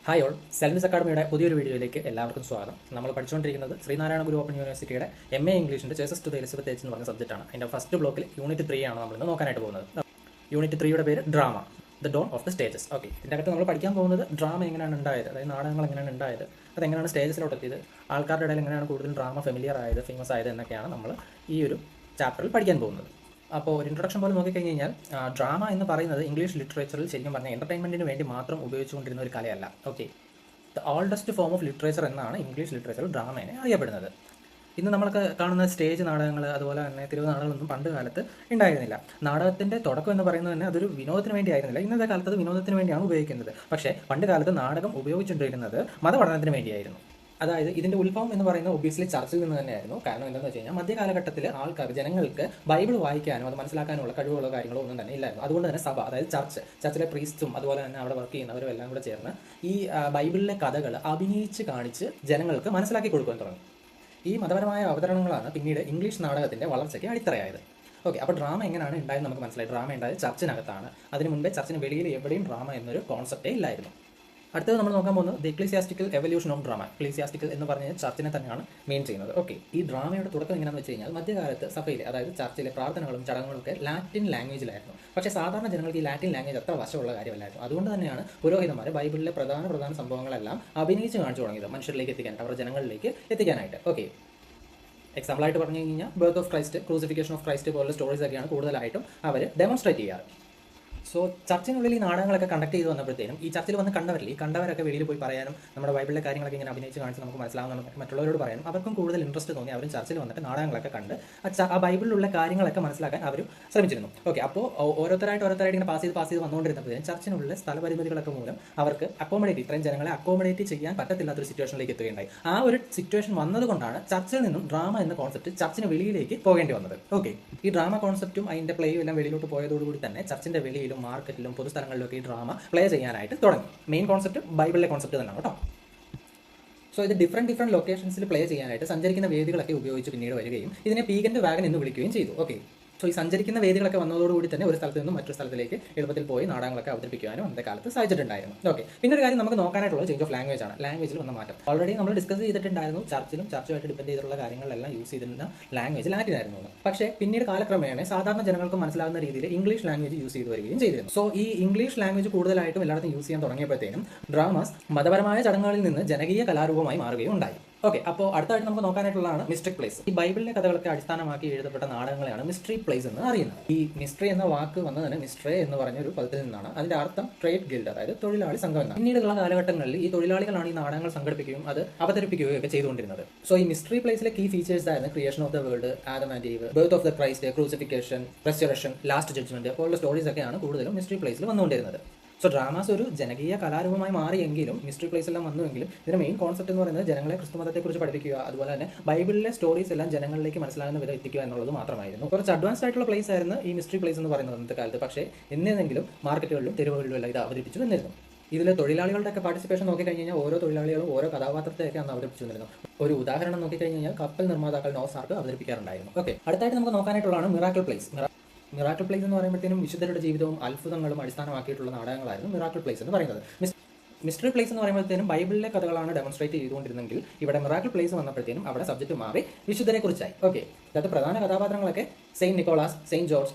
Hi all, സെൽവിസ് അക്കാഡമിയുടെ പുതിയൊരു വീഡിയോയിലേക്ക് എല്ലാവർക്കും സ്വാഗതം. നമ്മൾ പഠിച്ചുകൊണ്ടിരിക്കുന്നത് ശ്രീനാരായണ ഗുരു ഓപ്പൺ യൂണിവേഴ്സിറ്റിയുടെ MA ഇംഗ്ലീഷിൻ്റെ ചേസസ് ടു ദ എലിസബത്ത് എന്ന് പറഞ്ഞ സബ്ജക്റ്റാണ്. അതിൻ്റെ ഫസ്റ്റ് ബ്ലോക്കിൽ യൂണിറ്റ് 3 ആണ് നമ്മൾ ഇന്ന് നോക്കാനായിട്ട് പോകുന്നത്. യൂണിറ്റ് 3യുടെ പേര് drama, the dawn of the stages. Okay, ഇതിൻ്റെ അകത്ത് നമ്മൾ പഠിക്കാൻ പോകുന്നത് ഡ്രാമ എങ്ങനെയാണ് ഉണ്ടായത്, അതായത് നാടകങ്ങൾ എങ്ങനെയാണ് ഉണ്ടായത്, അതെങ്ങനെയാണ് സ്റ്റേജസിലോട്ട് എത്തിയത്, ആൾക്കാരുടെ ഇടയിൽ എങ്ങനെയാണ് കൂടുതൽ ഡ്രാമ ഫെമിലിയർ ആയത്, ഫേമസ് ആയത് എന്നൊക്കെയാണ് നമ്മൾ ഈ ഒരു ചാപ്റ്ററിൽ പഠിക്കാൻ പോകുന്നത്. അപ്പോൾ ഒരു ഇൻട്രൊഡക്ഷൻ പോലെ നോക്കിക്കഴിഞ്ഞ് കഴിഞ്ഞാൽ ഡ്രാമ എന്ന് പറയുന്നത് ഇംഗ്ലീഷ് ലിറ്ററേച്ചറിൽ ശരിക്കും പറഞ്ഞാൽ എൻ്റർടൈൻമെൻറ്റിന് വേണ്ടി മാത്രം ഉപയോഗിച്ചുകൊണ്ടിരുന്ന ഒരു കലയല്ല. Okay, the oldest form of literature എന്നാണ് ഇംഗ്ലീഷ് ലിറ്ററേച്ചറിൽ ഡ്രാമേനെ അറിയപ്പെടുന്നത്. ഇന്ന് നമ്മളൊക്കെ കാണുന്ന സ്റ്റേജ് നാടകങ്ങൾ അതുപോലെ തന്നെ തെരുവ് നാടകങ്ങളൊന്നും പണ്ട് കാലത്ത് ഉണ്ടായിരുന്നില്ല. നാടകത്തിൻ്റെ തുടക്കം എന്ന് പറയുന്നത് തന്നെ അതൊരു വിനോദത്തിന് വേണ്ടി ആയിരുന്നില്ല. ഇന്നത്തെ കാലത്ത് അത് വിനോദത്തിന് വേണ്ടിയാണ് ഉപയോഗിക്കുന്നത്. പക്ഷേ പണ്ട് കാലത്ത് നാടകം ഉപയോഗിച്ചുകൊണ്ടിരിക്കുന്നത് മതപഠനത്തിന് വേണ്ടിയായിരുന്നു. അതായത് ഇതിൻ്റെ ഉത്ഭവം എന്ന് പറയുന്നത് ഒബ്വിയസ്ലി ചർച്ചിൽ നിന്ന് തന്നെയായിരുന്നു. കാരണം എന്താണെന്ന് വെച്ച് കഴിഞ്ഞാൽ മധ്യകാലഘട്ടത്തിൽ ജനങ്ങൾക്ക് ബൈബിൾ വായിക്കാനോ അത് മനസ്സിലാക്കാനുള്ള കഴിവുകളോ കാര്യങ്ങളോ ഒന്നും തന്നെ ഇല്ലായിരുന്നു. അതുകൊണ്ട് തന്നെ സഭ, അതായത് ചർച്ചിലെ പ്രീസ്റ്റും അതുപോലെ തന്നെ അവിടെ വർക്ക് ചെയ്യുന്നവരും എല്ലാം കൂടെ ചേർന്ന് ഈ ബൈബിളിലെ കഥകൾ അഭിനയിച്ച് കാണിച്ച് ജനങ്ങൾക്ക് മനസ്സിലാക്കി കൊടുക്കാൻ തുടങ്ങി. ഈ മതപരമായ അവതരണങ്ങളാണ് പിന്നീട് ഇംഗ്ലീഷ് നാടകത്തിൻ്റെ വളർച്ചയ്ക്ക് അടിത്തറയായത്. ഓക്കെ, അപ്പോൾ ഡ്രാമ എങ്ങനെയാണ് ഉണ്ടായത് നമുക്ക് മനസ്സിലായി. ഡ്രാമ ഉണ്ടായത് ചർച്ചിനകത്താണ്. അതിന് മുൻപേ ചർച്ചിന് വെളിയിൽ എവിടെയും ഡ്രാമ എന്നൊരു കോൺസെപ്റ്റേ ഇല്ലായിരുന്നു. അടുത്തത് നമ്മൾ നോക്കാൻ പോകുന്നത് the ecclesiastical evolution of drama. Ecclesiastical എന്ന് പറഞ്ഞാൽ ചർച്ചിനെ തന്നെയാണ് മെയിൻ ചെയ്യുന്നത്. ഓക്കെ, ഈ ഡ്രാമയുടെ തുടക്കം എങ്ങനെയാണെന്ന് വെച്ച് കഴിഞ്ഞാൽ മധ്യകാലത്ത് സഭയിലെ, അതായത് ചർച്ചിലെ പ്രാർത്ഥനകളും ചടങ്ങുകളും ഒക്കെ ലാറ്റിൻ ലാംഗ്വേജിലായിരുന്നു. പക്ഷേ സാധാരണ ജനങ്ങൾക്ക് ഈ ലാറ്റിൻ ലാംഗ്വേജ് അത്ര വശമുള്ള കാര്യമല്ലായിരുന്നു. അതുകൊണ്ട് തന്നെയാണ് പുരോഹിതന്മാർ ബൈബിളിലെ പ്രധാന സംഭവങ്ങളെല്ലാം അഭിനയിച്ച് കാണിച്ചു തുടങ്ങിയത് മനുഷ്യരിലേക്ക് എത്തിക്കാനായിട്ട്, അവരുടെ ജനങ്ങളിലേക്ക് എത്തിക്കാനായിട്ട്. ഓക്കെ, എക്സാമ്പിളായിട്ട് പറഞ്ഞു കഴിഞ്ഞാൽ birth of Christ, crucifixion of Christ പോലുള്ള സ്റ്റോറീസ് ഒക്കെയാണ് കൂടുതലായിട്ടും അവർ ഡെമോൺസ്ട്രേറ്റ് ചെയ്യാറ്. സോ ചർച്ചിനുള്ളിൽ ഈ നാടകങ്ങളൊക്കെ കണ്ടക്ട് ചെയ്ത് വന്നപ്പോഴത്തേനും ഈ ചർച്ചിൽ വന്ന് കണ്ടവരൊക്കെ വെളിയിൽ പോയി പറയാനും നമ്മുടെ ബൈബിളിലെ കാര്യങ്ങളൊക്കെ ഇങ്ങനെ അഭിനയിച്ച് കാണിച്ച് നമുക്ക് മനസ്സിലാവുന്ന മറ്റുള്ളവരോട് പറയാനും അവർക്കും കൂടുതൽ ഇൻട്രസ്റ്റ് തോന്നി. അവരും ചർച്ചിൽ വന്നിട്ട് നാടകങ്ങളൊക്കെ കണ്ട് ആ ബൈബിളിലുള്ള കാര്യങ്ങളൊക്കെ മനസ്സിലാക്കാൻ അവരും ശ്രമിച്ചിരുന്നു. ഓക്കെ, അപ്പോൾ ഓരോരുത്തരായിട്ട് ഇങ്ങനെ പാസ് ചെയ്ത് വന്നുകൊണ്ടിരുന്നപ്പോഴത്തേനും ചർച്ചിനുള്ളിലെ സ്ഥലപരിമിതികളൊക്കെ മൂലം അവർക്ക് ഇത്രയും ജനങ്ങളെ അക്കോമഡേറ്റ് ചെയ്യാൻ പറ്റത്തില്ലാത്തൊരു സിറ്റുവേഷനിലേക്ക് എത്തുകയുണ്ടായി. ആ ഒരു സിറ്റുവേഷൻ വന്നതുകൊണ്ടാണ് ചർച്ചിൽ നിന്നും ഡ്രാമ എന്ന കോൺസെപ്റ്റ് ചർച്ചിന് വെളിയിലേക്ക് പോകേണ്ടി വന്നത്. ഓക്കെ, ഈ ഡ്രാമ കോൺസെപ്റ്റും അതിൻ്റെ പ്ലേയും എല്ലാം വെളിയിലോട്ട് പോയതോടുകൂടി തന്നെ ചർച്ചിൻ്റെ വെളിയിലും മാർക്കറ്റിലും പൊതുസ്ഥലങ്ങളിലൊക്കെ ഈ ഡ്രാമ പ്ലേ ചെയ്യാനായിട്ട് തുടങ്ങി. മെയിൻ കോൺസെപ്റ്റ് ബൈബിളിലെ കോൺസെപ്റ്റ് തന്നെയാണ് കേട്ടോ. സോ ഇത് ഡിഫറെൻറ്റ് ലൊക്കേഷൻസിൽ പ്ലേ ചെയ്യാനായിട്ട് സഞ്ചരിക്കുന്ന വേദികളൊക്കെ ഉപയോഗിച്ച് പിന്നീട് വരികയും ഇതിനെ പീഗൻ്റെ വാഗൻ എന്ന് വിളിക്കുകയും ചെയ്തു. ഓക്കെ, സോ ഈ സഞ്ചരിക്കുന്ന വേദികളൊക്കെ വന്നതോടുകൂടി തന്നെ ഒരു സ്ഥലത്ത് നിന്നും മറ്റൊരു സ്ഥലത്തിലേക്ക് എളുപ്പത്തിൽ പോയി നാടകങ്ങളൊക്കെ അവതരിപ്പിക്കാനും അന്നത്തെ കാലത്ത് സാധിച്ചിട്ടുണ്ടായിരുന്നു. ഓക്കെ, പിന്നെ ഒരു കാര്യം നമുക്ക് നോക്കാനായിട്ടുള്ള ചേഞ്ച് ഓഫ് ലാംഗ്വേജ് ആണ്. ലാംഗ്വേജിൽ വന്ന മാറ്റം ഓൾറെഡി നമ്മൾ ഡിസ്കസ് ചെയ്തിട്ടുണ്ടായിരുന്നു. ചർച്ചുമായിട്ട് ഡിപ്പെൻഡ് ചെയ്തിട്ടുള്ള കാര്യങ്ങളെല്ലാം യൂസ് ചെയ്തിരുന്ന ലാംഗ്വേജ് ലാറ്റിൻ ആയിരുന്നു. പക്ഷേ പിന്നീട് കാലക്രമേണ സാധാരണ ജനങ്ങൾക്ക് മനസ്സിലാകുന്ന രീതിയിൽ ഇംഗ്ലീഷ് ലാംഗ്വേജ് യൂസ് ചെയ്ത് വരികയും ചെയ്തിരുന്നു. സോ ഈ ഇംഗ്ലീഷ് ലാംഗ്വേജ് കൂടുതലായിട്ടും എല്ലായിടത്തും യൂസ് ചെയ്യാൻ തുടങ്ങിയപ്പോഴത്തേനും ഡ്രാമാസ് മതപരമായ ചടങ്ങുകളിൽ നിന്ന് ജനകീയ കലാരൂപമായി മാറുകയും ഉണ്ടായി. ഓക്കെ, അപ്പോൾ അടുത്തായിട്ട് നമുക്ക് നോക്കാനായിട്ടുള്ളതാണ് മിസ്റ്ററിക് പ്ലേസ്. ഈ ബൈബിളിലെ കഥകളൊക്കെ അടിസ്ഥാനമാക്കി എഴുതപ്പെട്ട നാടകങ്ങളെയാണ് മിസ്റ്ററി പ്ലേസ് എന്ന് അറിയുന്നത്. ഈ മിസ്റ്ററി എന്ന വാക്ക് വന്നത് തന്നെ മിസ്ട്രേ എന്ന് പറഞ്ഞൊരു പദത്തിൽ നിന്നാണ്. അതിന്റെ അർത്ഥം ട്രേഡ് ഗിൽഡ്, അതായത് തൊഴിലാളി സംഘം എന്നാണ്. പിന്നീടുള്ള കാലഘട്ടങ്ങളിൽ ഈ തൊഴിലാളികളാണ് ഈ നാടകങ്ങൾ സംഘടിപ്പിക്കുകയും അത് അവതരിപ്പിക്കുകയും ഒക്കെ ചെയ്തുകൊണ്ടിരുന്നത്. സോ ഈ മിസ്റ്ററി പ്ലേസിലെ കീ ഫീച്ചേഴ്സ് ആയിരുന്നു creation of the world, Adam and Eve, birth of the Christ, crucifixion, restoration, last judgment പോലുള്ള സ്റ്റോറീസ് ഒക്കെയാണ് കൂടുതലും മിസ്റ്ററി പ്ലേസിൽ വന്നുകൊണ്ടിരുന്നത്. സോ ഡ്രാമാസ് ഒരു ജനകീയ കലാരൂപമായി മാറിയെങ്കിലും മിസ്റ്ററി പ്ലേസ് എല്ലാം വന്നുവെങ്കിലും ഇതിന്റെ മെയിൻ കോൺസെപ്റ്റ് എന്ന് പറയുന്നത് ജനങ്ങളെ ക്രിസ്തുമതത്തെക്കുറിച്ച് പഠിപ്പിക്കുക, അതുപോലെ തന്നെ ബൈബിളിലെ സ്റ്റോറീസ് എല്ലാം ജനങ്ങളിലേക്ക് മനസ്സിലാകുന്ന വിധം എത്തിക്കുക എന്നുള്ളത് മാത്രമായിരുന്നു. കുറച്ച് അഡ്വാൻസ്ഡ് ആയിട്ടുള്ള പ്ലേസ് ആയിരുന്നു ഈ മിസ്റ്ററി പ്ലേസ് എന്ന് പറയുന്നത് അന്നത്തെ കാലത്ത്. പക്ഷേ എന്നേതെങ്കിലും മാർക്കറ്റുകളിലും തെരുവുകളിലും എല്ലാം ഇത് അവതരിപ്പിച്ചു വന്നിരുന്നു. ഇതിൽ തൊഴിലാളികളുടെ ഒക്കെ പാർട്ടിസിപ്പേഷൻ നോക്കിക്കഴിഞ്ഞാൽ ഓരോ തൊഴിലാളികളും ഓരോ കഥാപാത്രത്തെയൊക്കെ അന്ന് അവതരിപ്പിച്ചു വന്നിരുന്നു. ഒരു ഉദാഹരണം നോക്കിക്കഴിഞ്ഞാൽ കപ്പൽ നിർമ്മാതാക്കൾ നോസാർക്ക് അവതരിപ്പിക്കാറുണ്ടായിരുന്നു. ഓക്കെ, അടുത്തായിട്ട് നമുക്ക് നോക്കാനായിട്ടുള്ളതാണ് മിറാക്കിൾ പ്ലേസ്. മിറാക്കിൾ പ്ലേസ് എന്ന് പറയുമ്പോഴത്തേനും വിശുദ്ധരുടെ ജീവിതവും അത്ഭുതങ്ങളും അടിസ്ഥാനമാക്കിയിട്ടുള്ള നാടകങ്ങളായിരുന്നു മിറാക്കിൾ പ്ലേസ് എന്ന് പറയുന്നത്. മിസ്റ്ററി പ്ലേസ് എന്ന് പറയുമ്പോഴത്തേനും ബൈബിളിലെ കഥകളാണ് ഡെമോൺസ്ട്രേറ്റ് ചെയ്തുകൊണ്ടിരുന്നെങ്കിൽ ഇവിടെ മിറാക്കിൾ പ്ലേസ് വന്നപ്പോഴത്തേനും അവിടെ സബ്ജക്റ്റ് മാറി വിശുദ്ധരെ കുറിച്ചായി. ഓക്കെ, അതായത് പ്രധാന കഥാപാത്രങ്ങളൊക്കെ Saint Nicholas, Saint George,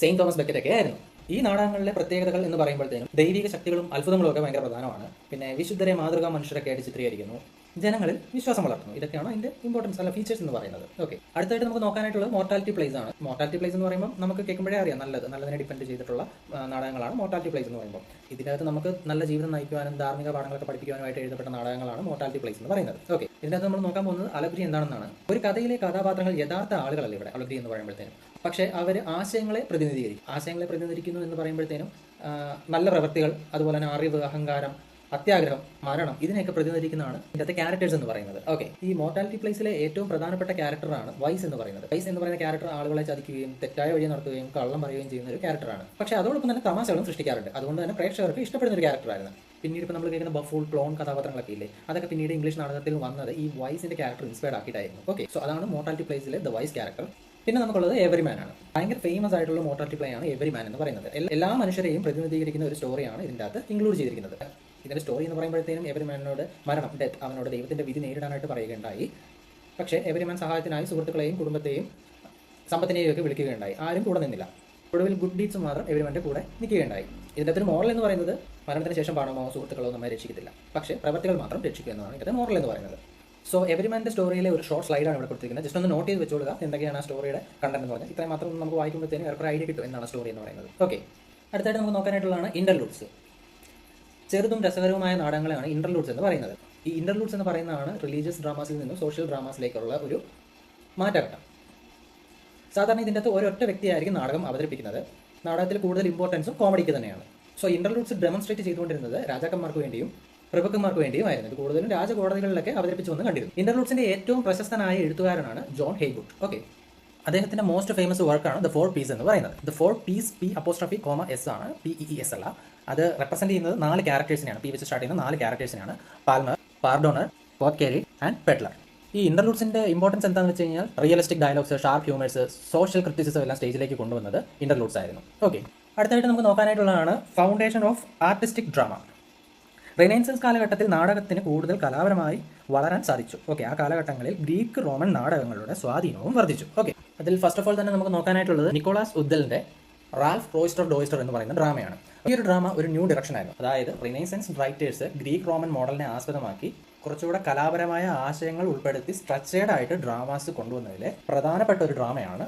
Saint Thomas Becket ഒക്കെ ആയിരുന്നു. ഈ നാടകങ്ങളിലെ പ്രത്യേകതകൾ എന്ന് പറയുമ്പോഴത്തേനും ദൈവിക ശക്തികളും അത്ഭുതങ്ങളും ഒക്കെ ഭയങ്കര പ്രധാനമാണ്. പിന്നെ വിശുദ്ധരെ മാതൃകാ മനുഷ്യരൊക്കെ ആയിട്ട് ചിത്രീകരിക്കുന്നു, ജനങ്ങളിൽ വിശ്വാസം വളർത്തുന്നു. ഇതൊക്കെയാണ് അതിന്റെ ഇമ്പോർട്ടൻസ് അല്ല ഫീച്ചേഴ്സ് എന്ന് പറയുന്നത്. ഓക്കെ, അടുത്തായിട്ട് നമുക്ക് നോക്കാനായിട്ടുള്ളത് മോർട്ടാലിറ്റി പ്ലേസ് ആണ്. മോർട്ടാലിറ്റി പ്ലേസ് എന്ന് പറയുമ്പോൾ നമുക്ക് കേൾക്കുമ്പോഴേ അറിയാം നല്ലതിനെ ഡിപ്പെൻഡ് ചെയ്തിട്ടുള്ള നാടകങ്ങളാണ് മോർട്ടാലിറ്റി പ്ലേസ് എന്ന് പറയുമ്പോൾ. ഇതിനകത്ത് നമുക്ക് നല്ല ജീവിതം നയിക്കുവാനും ധാർമ്മിക പാഠങ്ങളൊക്കെ പഠിപ്പിക്കുവാനുമായിട്ട് എഴുതപ്പെട്ട നാടകങ്ങളാണ് മോർട്ടാലിറ്റി പ്ലേസ് എന്ന് പറയുന്നത്. ഓക്കെ, ഇതിനകത്ത് നമ്മൾ നോക്കാൻ പോകുന്നത് അലഗ്രി എന്താണെന്നാണ്. ഒരു കഥയിലെ കഥാപാത്രങ്ങൾ യഥാർത്ഥ ആളുകളല്ല ഇവിടെ അലഗ്രി എന്ന് പറയുമ്പോഴത്തേനും. പക്ഷേ അവർ ആശയങ്ങളെ പ്രതിനിധീകരിക്കുന്നു എന്ന് പറയുമ്പോഴത്തേനും നല്ല പ്രവൃത്തികൾ, അതുപോലെ തന്നെ അറിവ്, അഹങ്കാരം, അത്യാഗ്രഹം, മരണം, ഇതിനെയൊക്കെ പ്രതിനിധീകരിക്കുന്നതാണ് ഇതിന്റെ ക്യാരക്ടേഴ്സ് എന്ന് പറയുന്നത്. ഓക്കെ, ഈ മോർട്ടാലിറ്റി പ്ലേസിലെ ഏറ്റവും പ്രധാനപ്പെട്ട ക്യാരക്ടറാണ് വൈസ് എന്ന് പറയുന്നത്. വൈസ് എന്ന് പറയുന്ന ക്യാരക്ടർ ആളുകളെ ചതിക്കുകയും തെറ്റായ വഴി നടത്തുകയും കള്ളം പറയുകയും ചെയ്യുന്ന ഒരു ക്യാരക്ടറാണ്. പക്ഷേ അതോടൊപ്പം തന്നെ തമാശകളും സൃഷ്ടിക്കാറുണ്ട്. അതുകൊണ്ട് തന്നെ പ്രേക്ഷകർക്ക് ഇഷ്ടപ്പെടുന്ന ഒരു ക്യാരക്ടറായിരുന്നു. പിന്നീട് ഇപ്പോൾ നമ്മൾ കേൾക്കുന്ന ബഫൂൾ, ക്ലോൺ കഥാപാത്രങ്ങളൊക്കെ ഇല്ലേ, അതൊക്കെ പിന്നീട് ഇംഗ്ലീഷ് നാടകത്തിൽ വന്നത് ഈ വൈസിന്റെ ക്യാരക്ടർ ഇൻസ്പയർഡ് ആക്കിയിട്ടായിരുന്നു. ഓക്കെ, സോ അതാണ് മോർട്ടാലിറ്റി പ്ലേസിലെ ദ വൈസ് ക്യാരക്ടർ. പിന്നെ നമുക്കുള്ളത് എവരിമാൻ ആണ്. ഭയങ്കര ഫേമസ് ആയിട്ടുള്ള മോർട്ടാലിറ്റി പ്ലേ ആണ് എവരിമാൻ എന്ന് പറയുന്നത്. എല്ലാ മനുഷ്യരെയും പ്രതിനിധീകരിക്കുന്ന ഒരു സ്റ്റോറിയാണ് ഇതിൻ്റെ അകത്ത് ഇൻക്ലൂഡ് ചെയ്തിരിക്കുന്നത്. ഇതിൻ്റെ സ്റ്റോറി എന്ന് പറയുമ്പോഴത്തേനും എവരിമാനോട് മരണം, ഡെത്ത്, അവനോട് ദൈവത്തിൻ്റെ വിധി നേരിടാനായിട്ട് പറയുകയുണ്ടായി. പക്ഷേ എവരിമാൻ സഹായത്തിനായി സുഹൃത്തുക്കളെയും കുടുംബത്തെയും സമ്പത്തിനെയും ഒക്കെ വിളിക്കുകയുണ്ടായി. ആരും കൂടെ നിന്നില്ല. ഒടുവിൽ ഗുഡ് ഡീഡ്സ് മാത്രം എവരിമാൻ്റെ കൂടെ നിൽക്കുകയുണ്ടായി. ഇതിൻ്റെ അകത്തൊരു മോറൽ എന്ന് പറയുന്നത് മരണത്തിന് ശേഷം പണമോ സുഹൃത്തുക്കളോ നമ്മെ രക്ഷിക്കത്തില്ല, പക്ഷേ പ്രവർത്തികൾ മാത്രം രക്ഷിക്കുക എന്നതാണ് ഇതിൻ്റെ മോറൽ എന്ന് പറയുന്നത്. സോ എവരിമാൻ്റെ സ്റ്റോറിയിലെ ഒരു ഷോർട്ട് സ്ലൈഡാണ് ഇവിടെ കൊടുത്തിരിക്കുന്നത്. ജസ്റ്റ് ഒന്ന് നോട്ട് ചെയ്ത് വെച്ചോളുക എന്തൊക്കെയാണ് ആ സ്റ്റോറിയുടെ കണ്ടന്റ് എന്ന് പറഞ്ഞാൽ. ഇത്രയും മാത്രം നമുക്ക് വായിക്കുമ്പോഴത്തേനും വേറെ ഐഡിയ കിട്ടും എന്താണ് സ്റ്റോറി എന്ന് പറയുന്നത്. ഓക്കെ, അടുത്തായിട്ട് നമുക്ക് നോക്കാനായിട്ടുള്ളതാണ് ഇന്റർലൂഡ്സ്. ചെറുതും രസകരവുമായ നാടകങ്ങളാണ് ഇന്റർലൂഡ്സ് എന്ന് പറയുന്നത്. ഈ ഇന്റർലൂഡ്സ് എന്ന് പറയുന്നതാണ് റിലീജിയസ് ഡ്രാമാസിൽ നിന്നും സോഷ്യൽ ഡ്രാമാസിലേക്കുള്ള ഒരു മാറ്റഘട്ടം. സാധാരണ ഇതിൻ്റെ അകത്ത് ഒരൊറ്റ വ്യക്തിയായിരിക്കും നാടകം അവതരിപ്പിക്കുന്നത്. നാടകത്തിൽ കൂടുതൽ ഇമ്പോർട്ടൻസും കോമഡിക്ക് തന്നെയാണ്. സോ ഇന്റർലൂഡ്സ് ഡെമോൺസ്ട്രേറ്റ് ചെയ്തുകൊണ്ടിരുന്നത് രാജാക്കന്മാർക്ക് വേണ്ടിയും പ്രഭുക്കന്മാർക്ക് വേണ്ടിയുമായിരുന്നു. ഇത് കൂടുതലും രാജകോടതികളിലൊക്കെ അവതരിപ്പിച്ചു വന്ന് കണ്ടിരുന്നു. ഇന്റർലൂഡ്സിന്റെ ഏറ്റവും പ്രശസ്തനായ എഴുത്തുകാരനാണ് ജോൺ ഹേയ്വുഡ്. ഓക്കെ, അദ്ദേഹത്തിന്റെ മോസ്റ്റ് ഫേമസ് വർക്കാണ് ദ 4 Ps എന്ന് പറയുന്നത്. ദ 4 Ps P'(S) ആണ്, PEES അല്ല. അത് റെപ്രസെന്റ് ചെയ്യുന്നത് 4 ക്യാരക്ടേഴ്സിനെയാണ്. P വെച്ച് സ്റ്റാർട്ട് ചെയ്യുന്ന 4 ക്യാരക്ടേഴ്സിനെയാണ്: പാൽമർ, പാർഡോണർ, പോത്കേരി ആൻഡ് പെഡ്ലർ. ഈ ഇന്റർലൂഡ്സിന്റെ ഇമ്പോർട്ടൻസ് എന്താണെന്ന് വെച്ച് കഴിഞ്ഞാൽ realistic dialogues, sharp humours, social criticism എല്ലാം സ്റ്റേജിലേക്ക് കൊണ്ടുവന്നത് ഇന്റർലൂഡ്സ് ആയിരുന്നു. ഓക്കെ, അടുത്തായിട്ട് നമുക്ക് നോക്കാനായിട്ടുള്ളതാണ് ഫൗണ്ടേഷൻ ഓഫ് ആർട്ടിസ്റ്റിക് ഡ്രാമ. റെനൈൻസൻസ് കാലഘട്ടത്തിൽ നാടകത്തിന് കൂടുതൽ കലാപരമായി വളരാൻ സാധിച്ചു. ഓക്കെ, ആ കാലഘട്ടങ്ങളിൽ ഗ്രീക്ക് റോമൻ നാടകങ്ങളുടെ സ്വാധീനവും വർദ്ധിച്ചു. ഓക്കെ, അതിൽ ഫസ്റ്റ് ഓഫ് ഓൾ തന്നെ നമുക്ക് നോക്കാനായിട്ടുള്ളത് നിക്കോളാസ് ഉദ്ദലിന്റെ റാൽഫ് റോയ്സ്റ്റർ ഡോയ്സ്റ്റർ എന്ന് പറയുന്ന ഡ്രാമയാണ്. ഈ ഒരു ഡ്രാമ ഒരു ന്യൂ ഡയറക്ഷൻ ആയിരുന്നു. അതായത് റിനൈസൻസ് റൈറ്റേഴ്സ് ഗ്രീക്ക് റോമൻ മോഡലിനെ ആസ്പദമാക്കി കുറച്ചുകൂടെ കലാപരമായ ആശയങ്ങൾ ഉൾപ്പെടുത്തി സ്ട്രക്ചേർഡ് ആയിട്ട് ഡ്രാമാസ് കൊണ്ടുവന്നതിലെ പ്രധാനപ്പെട്ട ഒരു ഡ്രാമയാണ്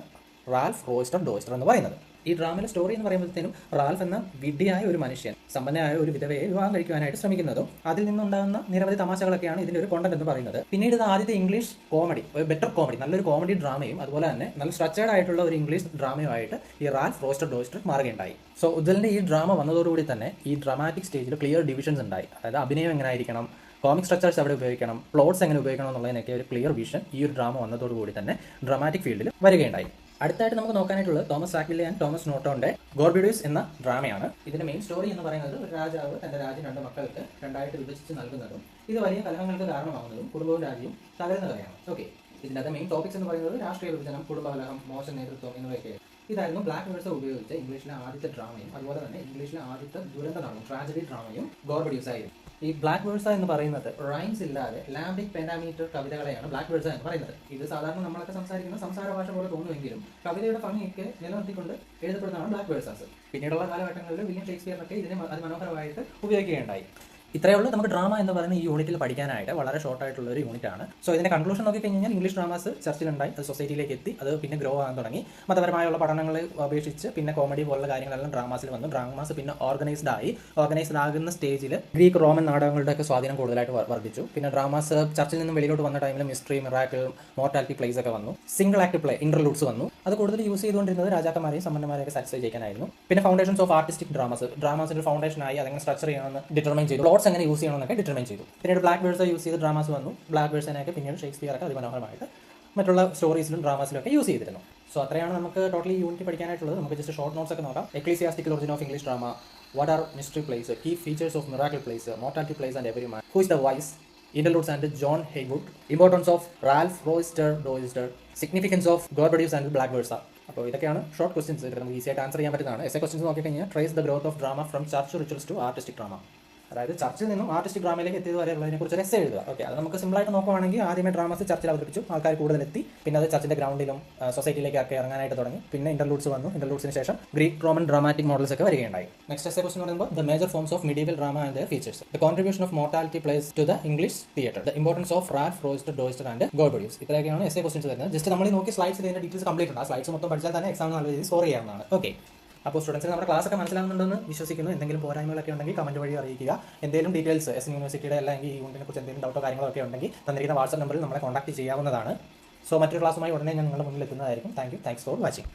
റാൽഫ് റോയ്സ്റ്റർ ഡോയ്സ്റ്റർ എന്ന് പറയുന്നത്. ഈ ഡ്രാമയിലെ സ്റ്റോറി എന്ന് പറയുമ്പോഴത്തേനും റാൽഫ് എന്ന വിഡ്ഢിയായ ഒരു മനുഷ്യൻ സമ്പന്നയായ ഒരു വിധവയെ വിവാഹം കഴിക്കുവാനായിട്ട് ശ്രമിക്കുന്നതും അതിൽ നിന്നുണ്ടാകുന്ന നിരവധി തമാശകളൊക്കെയാണ് ഇതിന്റെ ഒരു കോണ്ടന്റ് എന്ന് പറയുന്നത്. പിന്നീട് ഇത് ആദ്യത്തെ ഇംഗ്ലീഷ് കോമഡി, ഒരു ബെറ്റർ കോമഡി, നല്ലൊരു കോമഡി ഡ്രാമയും അതുപോലെ തന്നെ നല്ല സ്ട്രക്ചേർഡ് ആയിട്ടുള്ള ഒരു ഇംഗ്ലീഷ് ഡ്രാമയുമായിട്ട് ഈ റാൽഫ് റോയ്സ്റ്റർ ഡോയ്സ്റ്റർ മാറുകയുണ്ടായി. സോ ഉദ്ദലിന്റെ ഈ ഡ്രാമ വന്നതോടുകൂടി തന്നെ ഈ ഡ്രാമാറ്റിക് സ്റ്റേജിൽ ക്ലിയർ ഡിവിഷൻസ് ഉണ്ടായി. അതായത് അഭിനയം എങ്ങനെ ആയിരിക്കണം, കോമിക് സ്ട്രക്ചേഴ്സ് എവിടെ ഉപയോഗിക്കണം, പ്ലോട്ട്സ് എങ്ങനെ ഉപയോഗിക്കണം എന്നുള്ളതിനൊക്കെ ഒരു ക്ലിയർ വിഷൻ ഈ ഒരു ഡ്രാമ വന്നതോടുകൂടി തന്നെ ഡ്രാമാറ്റിക് ഫീൽഡിൽ വരികയുണ്ടായി. അടുത്തായിട്ട് നമുക്ക് നോക്കാനായിട്ടുള്ളത് തോമസ് സാക്വില്ലെ ആൻഡ് തോമസ് നോട്ടോന്റെ ഗോർബിഡ്യൂസ് എന്ന ഡ്രാമയാണ്. ഇതിന്റെ മെയിൻ സ്റ്റോറി എന്ന് പറയുന്നത് ഒരു രാജാവ് തന്റെ രാജ്യം 2 മക്കൾക്ക് 2ആയിട്ട് വിഭജിച്ച് നൽകുന്നതും ഇത് വലിയ കലഹങ്ങൾക്ക് കാരണമാകുന്നതും കുടുംബവും രാജ്യവും തകരുന്ന കഥയാണ്. ഓക്കെ, ഇതിന്റെ അത് മെയിൻ ടോപ്പിക്സ് എന്ന് പറയുന്നത് രാഷ്ട്രീയ വിഭജനം, കുടുംബകലഹം, മോശം നേതൃത്വം എന്നിവയൊക്കെ. ഇതായിരുന്നു ബ്ലാക്ക് വേഴ്സ് ഉപയോഗിച്ച ഇംഗ്ലീഷിലെ ആദ്യത്തെ ഡ്രാമയും അതുപോലെ തന്നെ ഇംഗ്ലീഷിലെ ആദ്യത്തെ ദുരന്ത നാടകം, ട്രാജഡി ഡ്രാമയും ഗോർബിഡ്യൂസ് ആയിരുന്നു. ഈ ബ്ലാക്ക് വേഴ്സ എന്ന് പറയുന്നത് റൈംസ് ഇല്ലാതെ ലാംബിക് പെൻഡാമീറ്റർ കവിതകളെയാണ് ബ്ലാക്ക് വേഴ്സ എന്ന് പറയുന്നത്. ഇത് സാധാരണ നമ്മളൊക്കെ സംസാരിക്കുന്ന സംസാര ഭാഷ പോലെ തോന്നുമെങ്കിലും കവിതയുടെ ഭംഗിയൊക്കെ നിലനിർത്തിക്കൊണ്ട് എഴുതപ്പെടുന്നതാണ് ബ്ലാക്ക് വേഴ്സാസ്. പിന്നീടുള്ള കാലഘട്ടങ്ങളിൽ വില്യം ഷേക്സ്പിയറിനൊക്കെ ഇതിനെ അതിമനോഹരമായിട്ട് ഉപയോഗിക്കുകയുണ്ടായി. ഇത്രയേ ഉള്ളൂ നമുക്ക് ഡ്രാമ എന്ന് പറയുന്ന ഈ യൂണിറ്റിൽ പഠിക്കാനായിട്ട്. വളരെ ഷോർട്ട് ആയിട്ടുള്ള ഒരു യൂണിറ്റ് ആണ്. സോ ഇതിന്റെ കൺക്ലൂഷൻ നോക്കി കഴിഞ്ഞാൽ ഇംഗ്ലീഷ് ഡ്രാമാസ് ചർച്ചിലുണ്ടായി, അത് സൊസൈറ്റിയിലേക്ക് എത്തി, അത് പിന്നെ ഗ്രോ ആകാൻ തുടങ്ങി. മതപരമായുള്ള പഠനങ്ങളെ അപേക്ഷിച്ച് പിന്നെ കോമഡി പോലുള്ള കാര്യങ്ങളെല്ലാം ഡ്രാമാസിൽ വന്നു. ഡ്രാമാസ് പിന്നെ ഓർഗനൈസ്ഡ് ആകുന്ന സ്റ്റേജിൽ ഗ്രീക്ക് റോമൻ നാടകങ്ങളുടെ ഒക്കെ സ്വാധീനം കൂടുതലായിട്ട് വർദ്ധിച്ചു. പിന്നെ ഡ്രാമാസ് ചർച്ചിൽ നിന്നും വെളിയിലോട്ട് വന്ന ടൈമിൽ മിസ്റ്ററി, മിറാക്കിൾ, മോർട്ടാലിറ്റി പ്ലേസ് ഒക്കെ വന്നു. സിംഗിൾ ആക്ട് പ്ലേ, ഇന്റർലൂഡ്സ് വന്നു. അത് കൂടുതൽ യൂസ് ചെയ്തുകൊണ്ടിരുന്നത് രാജാക്കന്മാരെയും സമ്പന്നന്മാരെയൊക്കെ സാറ്റിസ്ഫൈ ചെയ്യാനായിരുന്നു. പിന്നെ ഫൗണ്ടേഷൻസ് ഓഫ് ആർട്ടിസ്റ്റിക് ഡ്രാമാസിന്റെ ഫൗണ്ടേഷനായി അതെങ്ങനെ സ്ട്രക്ചർ ചെയ്യണമെന്ന് ഡിറ്റർമൈൻ ചെയ്തു, പ്ലോട്ട്സ് എങ്ങനെ യൂസ് ചെയ്യണമെന്നൊക്കെ ഡിറ്റർമൈൻ ചെയ്തു. പിന്നീട് ബ്ലാക്ക് വേഴ്സ യൂസ് ചെയ്ത് ഡ്രാമാസ് വന്നു. ബ്ലാക്ക് വേഴ്സിനെയൊക്കെ പിന്നീട് ഷേക്സ്പിയറൊക്കെ അതിമനോഹരമായിട്ട് മറ്റുള്ള സ്റ്റോറീസിലും ഡ്രാമാസിലും ഒക്കെ യൂസ് ചെയ്തിരുന്നു. സോ അത്രയാണ് നമുക്ക് ടോട്ടലി യൂണിറ്റ് പഠിക്കാനായിട്ടുള്ളത്. നമുക്ക് ജസ്റ്റ് ഷോർട്ട് നോട്ട്സ് ഒക്കെ നോക്കാം. Ecclesiastical origin of English drama, what are mystery plays, key features of miracle plays, mortality plays and Everyman, who is the vice, interludes and John Heywood, importance of Ralph Roister Doister, significance of Gorboduc and blank verse. അപ്പോൾ ഇതൊക്കെയാണ് short questions. ഇത് നമുക്ക് ഈസിയായിട്ട് answer ചെയ്യാൻ പറ്റുന്നതാണ്. Essay questions നോക്കിക്കഴിഞ്ഞാൽ trace the growth of drama from church rituals to artistic drama. അതായത് ചർച്ചിൽ നിന്നും ആർട്ടിസ്റ്റിക് ഡ്രാമയിലേക്ക് എത്തിയത് വരെയുള്ളതിനെ കുറിച്ച് ഒരു എസ്സേ എഴുതുക. ഓക്കെ, അത് നമുക്ക് സിമ്പിളായിട്ട് നോക്കുവാണെങ്കിൽ ആദ്യമേ ഡ്രാമാസ് ചർച്ചിൽ അവതരിപ്പിച്ചു, ആൾക്കാർ കൂടുതൽ എത്തി, പിന്നെ അത് ചർച്ചിന്റെ ഗ്രൗണ്ടിലും സൊസൈറ്റിയിലേക്കൊക്കെ ഇറങ്ങാനായിട്ട് തുടങ്ങി. പിന്നെ ഇന്റർലൂഡ്സ് വന്നു. ഇന്റർലൂഡ്സിന് ശേഷം ഗ്രീക്ക് റോമൻ ഡ്രാമാറ്റിക് മോഡൽസ് ഒക്കെ വരികയുണ്ടായി. നെക്സ്റ്റ് എസ്സേ ക്വസ്റ്റൻ പറയുമ്പോൾ the major forms of medieval drama and the features, the contribution of mortality plays to the English theatre, the importance of Ralph Roister Doister and Gorboduc. ഇത്രയൊക്കെയാണ് essay questions വരുന്നത്. Just നമ്മൾ നോക്കി slides ഇതിന്റെ details complete ഉണ്ട്. ആ slides മൊത്തം പഠിച്ചാൽ തന്നെ എക്സാം നല്ല രീതിയിൽ സ്കോർ ചെയ്യാവുന്നതാണ്. ഓക്കെ, അപ്പോൾ സ്റ്റുഡൻസിന് നമ്മുടെ ക്ലാസ് ഒക്കെ മനസ്സിലാവുന്നുണ്ടെന്ന് വിശ്വസിക്കുന്നു. എന്തെങ്കിലും പോരായ്മകളൊക്കെ ഉണ്ടെങ്കിൽ കമന്റ് വഴി അറിയിക്കുക. എന്തെങ്കിലും ഡീറ്റെയിൽസ് എസ് യൂണിവേഴ്സിറ്റിയുടെ അല്ലെങ്കിൽ ഈ യൂണിറ്റിനെ കുറിച്ച് എന്തെങ്കിലും ഡൗട്ടോ കാര്യങ്ങളൊക്കെ ഉണ്ടെങ്കിൽ തന്നിരിക്കുന്ന വാട്സ്ആപ്പ് നമ്പറിൽ നമ്മളെ കോൺടാക്ട് ചെയ്യാവുന്നതാണ്. സോ മറ്റൊരു ക്ലാസ്സുമായി ഉടനെ ഞാൻ നിങ്ങളുടെ മുന്നിൽ എത്തുന്നതായിരിക്കും. Thanks for watching.